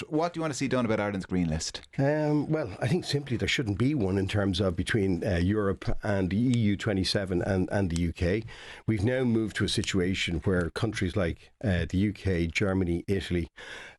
What do you want to see done about Ireland's green list? Well, I think simply there shouldn't be one in terms of between Europe and the EU 27 and the UK. We've now moved to a situation where countries like the UK, Germany, Italy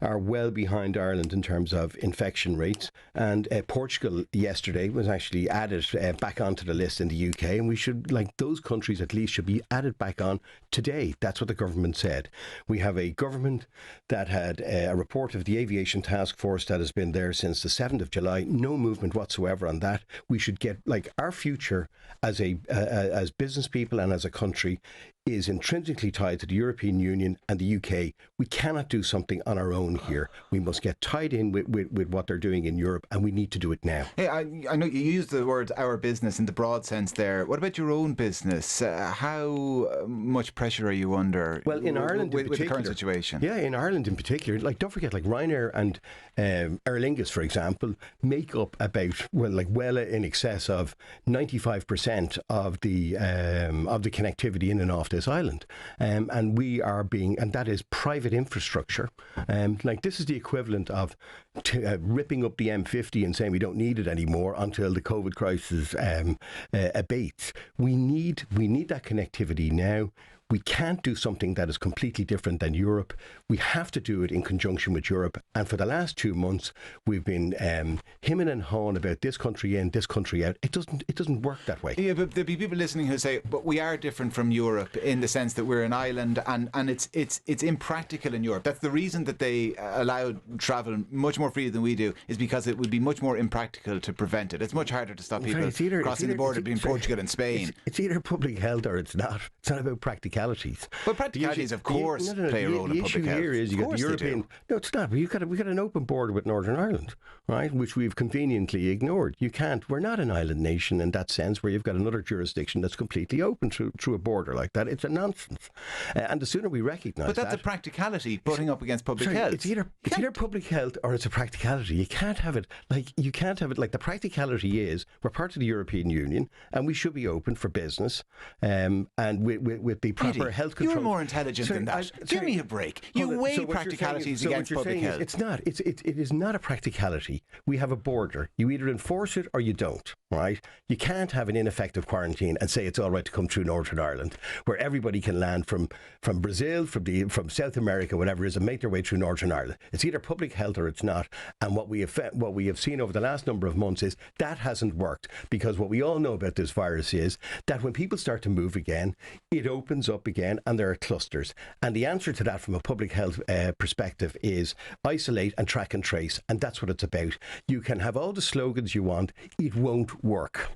are well behind Ireland in terms of infection rates. And Portugal yesterday was actually added back onto the list in the UK. And we should, like those countries at least, should be added back on today. That's what the government said. We have a government that had a report of the Aviation Task Force that has been there since the 7th of July. No movement whatsoever on that. We should get, like, our future as as business people and as a country is intrinsically tied to the European Union and the UK. We cannot do something on our own here. We must get tied in with what they're doing in Europe, and we need to do it now. Hey, I know you used the word our business in the broad sense there. What about your own business? How much pressure are you under? Well, in Ireland with the current situation? Yeah, in Ireland in particular. Like, don't forget, like Ryanair and Aer Lingus, for example, make up about well in excess of 95% of the connectivity in and off this island, and we are and that is private infrastructure. Like, this is the equivalent of ripping up the M50 and saying we don't need it anymore until the COVID crisis abates. We need that connectivity now. We can't do something that is completely different than Europe. We have to do it in conjunction with Europe. And for the last 2 months, we've been hemming and hawing about this country in, this country out. It doesn't work that way. Yeah, but there'll be people listening who say, but we are different from Europe in the sense that we're an island, and it's impractical in Europe. That's the reason that they allow travel much more freely than we do, is because it would be much more impractical to prevent it. It's much harder to stop people crossing the border between Portugal and Spain. It's either public health or it's not. It's not about practicalities. But practicalities, of course, play a role in public health. The issue here is you got the European. No, it's not. We've got an open border with Northern Ireland, right, which we've conveniently ignored. You can't. We're not an island nation in that sense, where you've got another jurisdiction that's completely open through a border like that. It's a nonsense. And the sooner we recognise that. But that's a practicality putting up against public health. It's either public health or it's a practicality. You can't have it like the practicality is we're part of the European Union and we should be open for business, and with the proper health control. You're more intelligent than that. Give me a break. You weigh practicalities against public health. It's not. It is not a practicality. We have a border. You either enforce it or you don't. Right? You can't have an ineffective quarantine and say it's all right to come through Northern Ireland, where everybody can land from Brazil, from South America, whatever it is, and make their way through Northern Ireland. It's either public health or it's not. And what we have seen over the last number of months is that hasn't worked, because what we all know about this virus is that when people start to move again, it opens up again and there are clusters. And the answer to that from a public health perspective is isolate and track and trace. And that's what it's about. You can have all the slogans you want. It won't work.